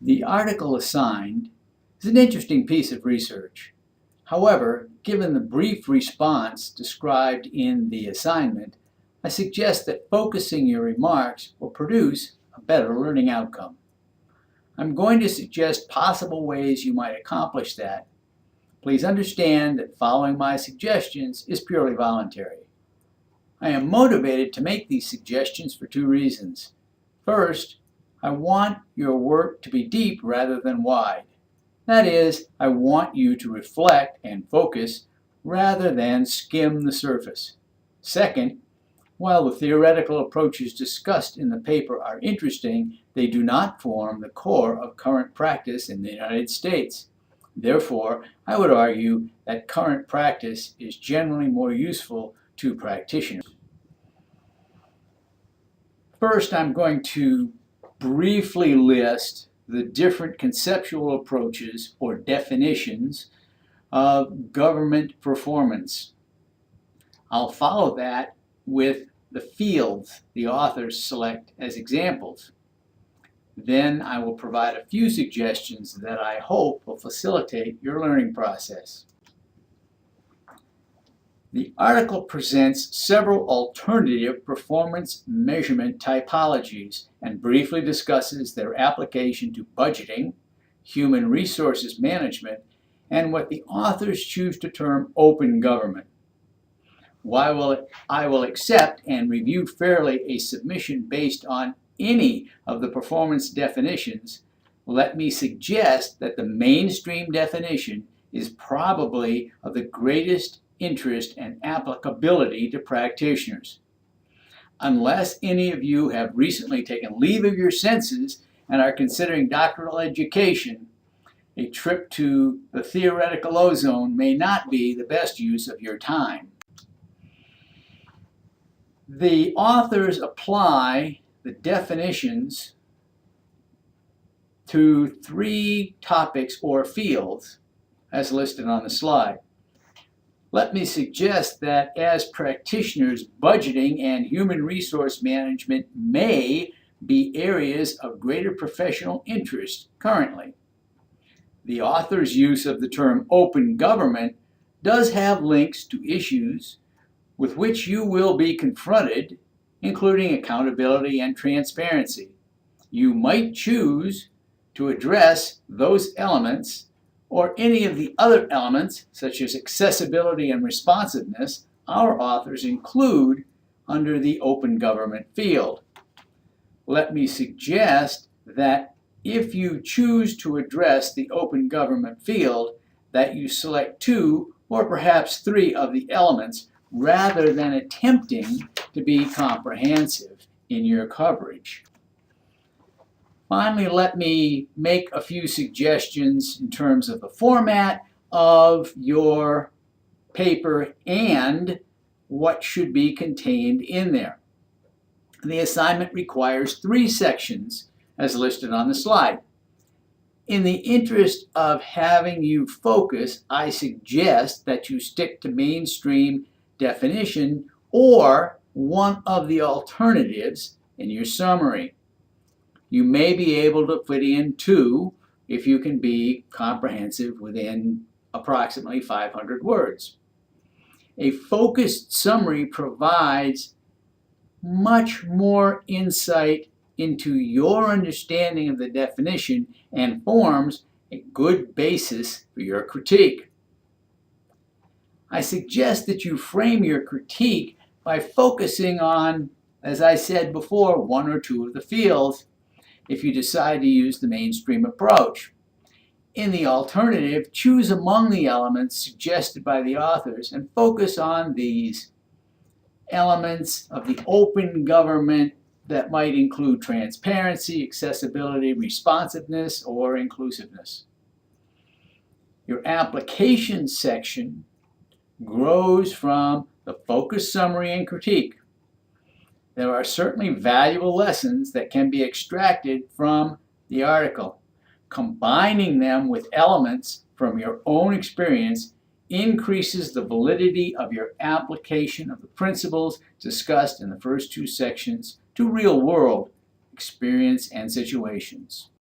The article assigned is an interesting piece of research. However, given the brief response described in the assignment, I suggest that focusing your remarks will produce a better learning outcome. I'm going to suggest possible ways you might accomplish that. Please understand that following my suggestions is purely voluntary. I am motivated to make these suggestions for two reasons. First, I want your work to be deep rather than wide. That is, I want you to reflect and focus rather than skim the surface. Second, while the theoretical approaches discussed in the paper are interesting, they do not form the core of current practice in the United States. Therefore, I would argue that current practice is generally more useful to practitioners. First, I'm going to briefly list the different conceptual approaches or definitions of government performance. I'll follow that with the fields the authors select as examples. Then I will provide a few suggestions that I hope will facilitate your learning process. The article presents several alternative performance measurement typologies and briefly discusses their application to budgeting, human resources management, and what the authors choose to term open government. While I will accept and review fairly a submission based on any of the performance definitions, let me suggest that the mainstream definition is probably of the greatest interest and applicability to practitioners. Unless any of you have recently taken leave of your senses and are considering doctoral education, a trip to the theoretical ozone may not be the best use of your time. The authors apply the definitions to three topics or fields as listed on the slide. Let me suggest that as practitioners, budgeting and human resource management may be areas of greater professional interest currently. The author's use of the term open government does have links to issues with which you will be confronted, including accountability and transparency. You might choose to address those elements or any of the other elements, such as accessibility and responsiveness, our authors include under the open government field. Let me suggest that if you choose to address the open government field, that you select two or perhaps three of the elements rather than attempting to be comprehensive in your coverage. Finally, let me make a few suggestions in terms of the format of your paper and what should be contained in there. The assignment requires 3 sections as listed on the slide. In the interest of having you focus, I suggest that you stick to mainstream definition or one of the alternatives in your summary. You may be able to fit in 2 if you can be comprehensive within approximately 500 words. A focused summary provides much more insight into your understanding of the definition and forms a good basis for your critique. I suggest that you frame your critique by focusing on, as I said before, 1 or 2 of the fields if you decide to use the mainstream approach. In the alternative, choose among the elements suggested by the authors and focus on these elements of the open government that might include transparency, accessibility, responsiveness, or inclusiveness. Your application section grows from the focus, summary, and critique. There are certainly valuable lessons that can be extracted from the article. Combining them with elements from your own experience increases the validity of your application of the principles discussed in the first 2 sections to real-world experience and situations.